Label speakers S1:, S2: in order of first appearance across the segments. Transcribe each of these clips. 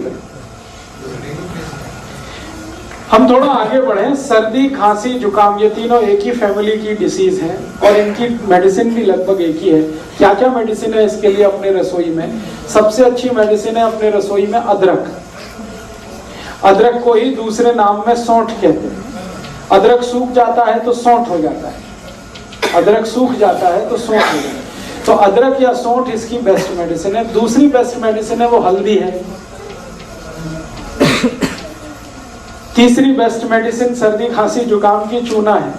S1: है। हम थोड़ा आगे बढ़े। सर्दी, खांसी, जुकाम, ये तीनों एक ही फैमिली की डिसीज हैं और इनकी मेडिसिन भी लगभग एक ही है। क्या क्या मेडिसिन है इसके लिए अपने रसोई में? सबसे अच्छी मेडिसिन है अपने रसोई में अदरक। अदरक को ही दूसरे नाम में सौंठ कहते हैं। अदरक सूख जाता है तो सौंठ हो जाता है, अदरक सूख जाता है तो सौंठ हो जाता है। तो अदरक या सौंठ इसकी बेस्ट मेडिसिन है। दूसरी बेस्ट मेडिसिन है वो हल्दी है। तीसरी बेस्ट मेडिसिन सर्दी, खांसी, जुकाम की चूना है।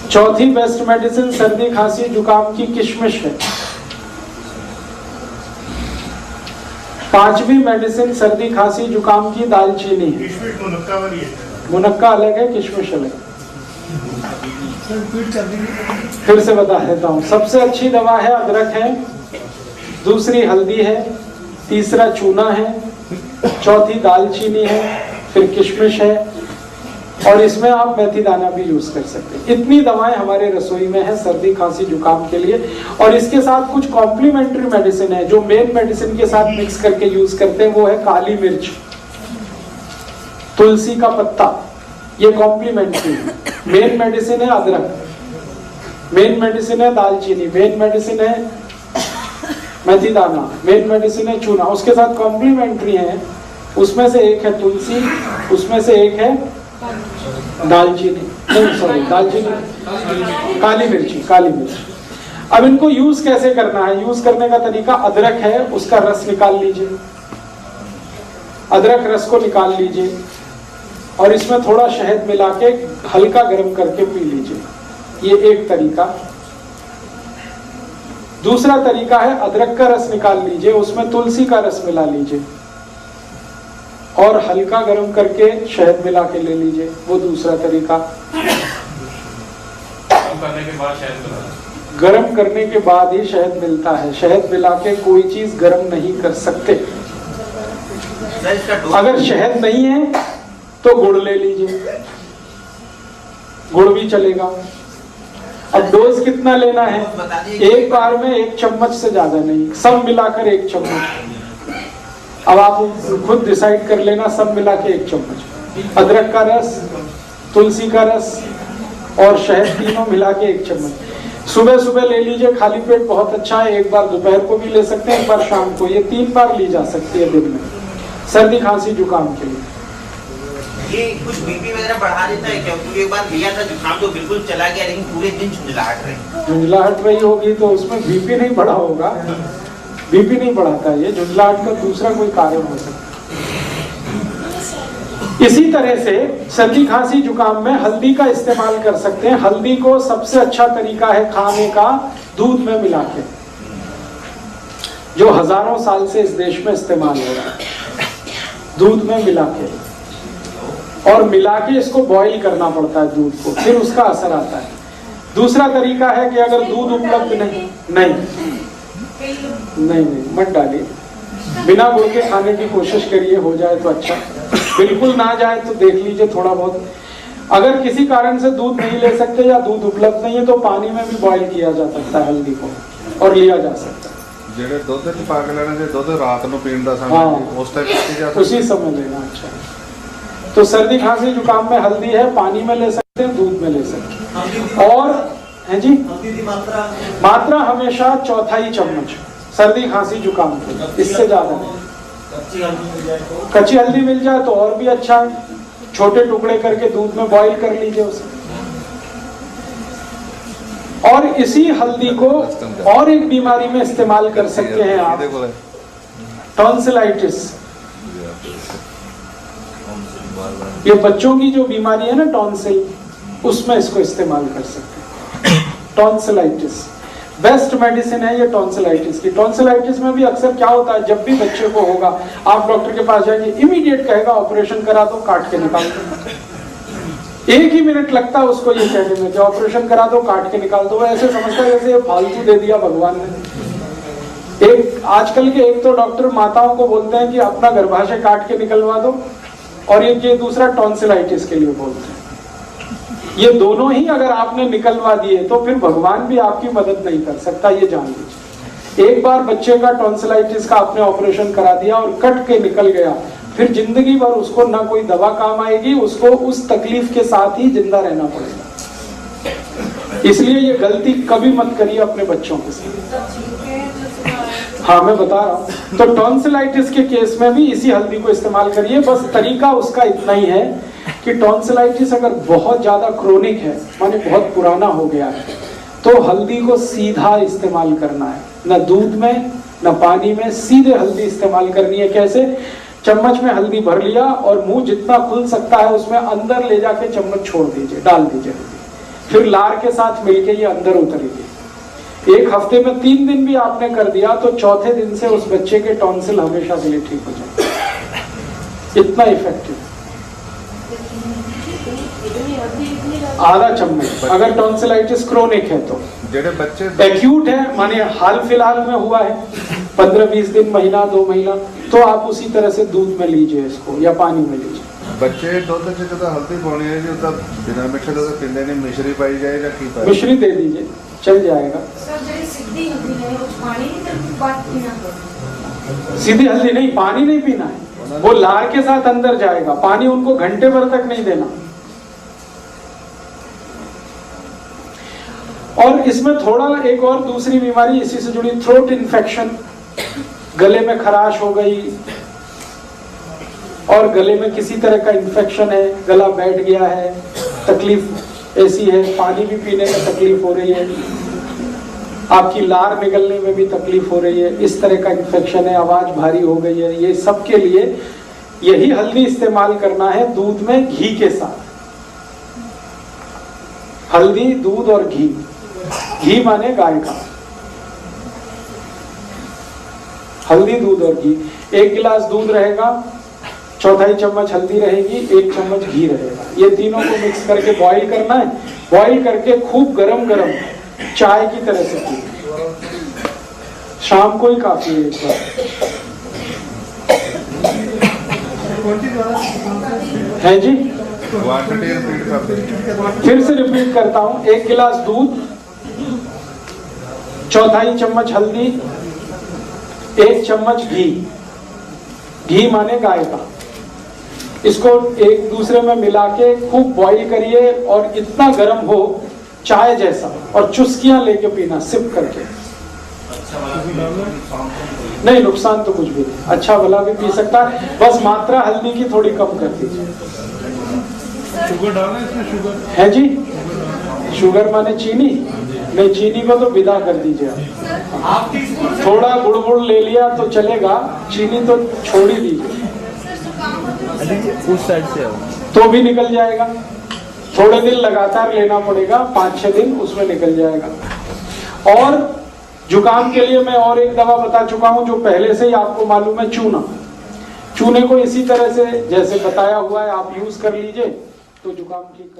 S1: चौथी बेस्ट मेडिसिन सर्दी, खांसी, जुकाम की किशमिश है। पांचवी मेडिसिन सर्दी, खांसी, जुकाम की दालचीनी है। मुनक्का अलग है, किशमिश अलग। फिर से बता देता हूं। सबसे अच्छी दवा है अदरक है, दूसरी हल्दी है, तीसरा चूना है, चौथी दालचीनी है, फिर किशमिश है और इसमें आप मेथी दाना भी यूज कर सकते हैं। इतनी दवाएं हमारे रसोई में है सर्दी, खांसी, जुकाम के लिए। और इसके साथ कुछ कॉम्प्लीमेंट्री मेडिसिन है जो मेन मेडिसिन के साथ मिक्स करके यूज करते हैं। वो है काली मिर्च, तुलसी का पत्ता, ये कॉम्प्लीमेंट्री है। मेन मेडिसिन है अदरक, मेन मेडिसिन है दालचीनी, मेन मेडिसिन है मेथी दाना, मेन मेडिसिन है चूना। उसके साथ कॉम्प्लीमेंट्री है, उसमें से एक है तुलसी, उसमें से एक है दालचीनी, नहीं सॉरी दालचीनी, काली मिर्ची, काली मिर्ची। अब इनको यूज कैसे करना है? यूज करने का तरीका, अदरक है उसका रस निकाल लीजिए, अदरक रस को निकाल लीजिए और इसमें थोड़ा शहद मिला के हल्का गर्म करके पी लीजिए, ये एक तरीका। दूसरा तरीका है अदरक का रस निकाल लीजिए, उसमें तुलसी का रस मिला लीजिए और हल्का गर्म करके शहद मिला के ले लीजिए, वो दूसरा तरीका। गर्म करने के बाद ही शहद मिलता है, शहद मिला के कोई चीज गर्म नहीं कर सकते। अगर शहद नहीं है तो गुड़ ले लीजिए, गुड़ भी चलेगा। अब डोज कितना लेना है? एक बार में 1 चम्मच से ज्यादा नहीं, सब मिलाकर 1 चम्मच। अब आप खुद डिसाइड कर लेना, सब मिला के 1 चम्मच। अदरक का रस, तुलसी का रस और शहद तीनों मिला के 1 चम्मच। सुबह सुबह ले लीजिए, खाली पेट बहुत अच्छा है। एक बार दोपहर को भी ले सकते हैं, एक बार शाम को। ये 3 बार ली जा सकती है दिन में, सर्दी, खांसी, जुकाम के लिए।
S2: ये कुछ बीपी वगैरह बढ़ा देता है क्या? क्योंकि एक बार लिया था जुकाम तो बिल्कुल चला गया, लेकिन पूरे दिन झुंझलाहट रही।
S1: झुंझलाहट रही होगी तो उसमें बीपी नहीं बढ़ा होगा, बीपी नहीं बढ़ाता है, झुंझलाहट का दूसरा कोई कारण हो सकता है। इसी तरह से सर्दी, खांसी, जुकाम में हल्दी का इस्तेमाल कर सकते हैं। हल्दी को सबसे अच्छा तरीका है खाने का दूध में मिला के, जो हजारों साल से इस देश में इस्तेमाल हो रहा है। दूध में मिला के और मिला के इसको बॉईल करना पड़ता है दूध को, फिर उसका असर आता है। दूसरा तरीका है कि अगर दूध उपलब्ध नहीं मत डालिए, बिना गुड़ के खाने की कोशिश करिए, हो जाए तो अच्छा, बिल्कुल ना जाए तो देख लीजिए थोड़ा बहुत। अगर किसी कारण से दूध नहीं ले सकते या दूध उपलब्ध नहीं है तो पानी में भी बॉईल किया जा सकता है हल्दी को और लिया जा सकता है।
S3: ਜਿਹੜੇ ਦੁੱਧ ਚ ਪਾ ਕੇ ਲੈਣਾ, ਜੇ ਦੁੱਧ ਰਾਤ ਨੂੰ ਪੀਣ ਦਾ समय उस टाइप पी जा सकता है,
S1: उसी समय लेना अच्छा है। तो सर्दी, खांसी, जुकाम में हल्दी है, पानी में ले सकते हैं, दूध में ले सकते हैं। और है जी, मात्रा हमेशा 1/4 चम्मच सर्दी, खांसी, जुकाम के, इससे ज्यादा नहीं। कच्ची हल्दी मिल जाए तो और भी अच्छा है, छोटे टुकड़े करके दूध में बॉईल कर लीजिए उसे। और इसी हल्दी को और एक बीमारी में इस्तेमाल कर सकते हैं आप, टॉन्सिलाइटिस। ये बच्चों की जो बीमारी है ना टॉन्सिल, उसमें इसको इस्तेमाल कर सकते हैं। टॉन्सिलाइटिस बेस्ट मेडिसिन है ये टॉन्सिलाइटिस की। टॉन्सिलाइटिस में भी अक्सर क्या होता है, जब भी बच्चे को होगा आप डॉक्टर के पास जाएंगे, इमीडिएट कहेगा ऑपरेशन करा दो, काट के निकाल दो। 1 ही मिनट लगता है उसको ये कहने में कि ऑपरेशन करा दो, काट के निकाल दो। ऐसे समझता है जैसे ये फालतू दे दिया भगवान ने। एक आजकल के एक तो डॉक्टर माताओं को बोलते हैं कि अपना गर्भाशय काट के निकलवा दो, और ये दूसरा टॉन्सिलाइटिस के लिए बोलते हैं। ये दोनों ही अगर आपने निकलवा दिए तो फिर भगवान भी आपकी मदद नहीं कर सकता, ये जान लीजिए। एक बार बच्चे का टॉन्सिलाइटिस का आपने ऑपरेशन करा दिया और कट के निकल गया, फिर जिंदगी भर उसको ना कोई दवा काम आएगी, उसको उस तकलीफ के साथ ही जिंदा रहना पड़ेगा। इसलिए ये गलती कभी मत करिए अपने बच्चों के साथ। हाँ मैं बता रहा हूँ। तो टॉन्सिलाइटिस के केस में भी इसी हल्दी को इस्तेमाल करिए। बस तरीका उसका इतना ही है कि टॉन्सिलाइटिस अगर बहुत ज्यादा क्रोनिक है, माने बहुत पुराना हो गया है, तो हल्दी को सीधा इस्तेमाल करना है, न दूध में न पानी में, सीधे हल्दी इस्तेमाल करनी है। कैसे? चम्मच में हल्दी भर लिया और मुंह जितना खुल सकता है उसमें अंदर ले जाके चम्मच छोड़ दीजिए, डाल दीजिए हल्दी, फिर लार के साथ मिलके ये अंदर उतरेगी। एक हफ्ते में 3 दिन भी आपने कर दिया तो चौथे दिन से उस बच्चे के टॉन्सिल हमेशा के लिए ठीक हो जाए। इतना इफेक्टिव। आधा चम्मच अगर टॉन्सिलाइटिस क्रोनिक है तो।
S3: जेडे बच्चे
S1: एक्यूट है, माने हाल फिलहाल में हुआ है 15-20 दिन, महीना 2 महीना, तो आप उसी तरह से दूध में लीजिए इसको या पानी में लीजिए।
S3: बच्चे दुध च जदा हल्दी पानी है जी उदा बिना मिठे दुध पींदे नहीं, मिश्री पाई जाए या की पाए?
S1: मिश्री दे दीजिए, चल जाएगा।
S4: सर ਜਿਹੜੀ ਸਿੱਧੀ ਹਲਦੀ ਹੈ ਉਹ 'ਚ ਪਾਣੀ ਨਹੀਂ ਤੇ ਬਾਤ पीना पड़ता।
S1: सीधी हल्दी नहीं, पानी नहीं पीना है, वो लार के साथ अंदर जाएगा। पानी उनको घंटे भर तक नहीं देना। और इसमें थोड़ा एक और दूसरी बीमारी इसी से जुड़ी, थ्रोट इन्फेक्शन, गले में खराश हो गई और गले में किसी तरह का इन्फेक्शन है, गला बैठ गया है, तकलीफ ऐसी है, पानी भी पीने में तकलीफ हो रही है, आपकी लार निकलने में भी तकलीफ हो रही है, इस तरह का इन्फेक्शन है, आवाज भारी हो गई है, ये सब के लिए यही हल्दी इस्तेमाल करना है दूध में घी के साथ। हल्दी, दूध और घी। घी माने गाय का। हल्दी, दूध और घी। 1 गिलास दूध रहेगा, 1/4 चम्मच हल्दी रहेगी, 1 चम्मच घी रहेगा। ये तीनों को मिक्स करके बॉईल करना है। बॉईल करके खूब गरम गरम चाय की तरह से पीना। शाम को ही काफी है एक बार। है जी,
S3: क्वांटिटी रिपीट कर दे।
S1: फिर से रिपीट करता हूं। 1 गिलास दूध, 1/4 चम्मच हल्दी, 1 चम्मच घी। घी माने गाय का। इसको एक दूसरे में मिला के खूब बॉईल करिए और इतना गर्म हो चाय जैसा, और चुस्कियां लेके पीना, सिप करके। नहीं, नुकसान तो कुछ भी नहीं, अच्छा भला भी पी सकता है, बस मात्रा हल्दी की थोड़ी कम कर दीजिए।
S3: शुगर डालना इसमें? शुगर
S1: है जी, शुगर माने चीनी? नहीं, चीनी को तो विदा कर दीजिए आप। थोड़ा गुड़ ले लिया तो चलेगा, चीनी तो छोड़ ही दीजिए।
S5: उस साइड से
S1: तो भी निकल जाएगा। थोड़े दिन लगातार लेना पड़ेगा, 5-6 दिन उसमें निकल जाएगा। और जुकाम के लिए मैं और एक दवा बता चुका हूं जो पहले से ही आपको मालूम है, चूना। चूने को इसी तरह से जैसे बताया हुआ है आप यूज कर लीजिए तो जुकाम ठीक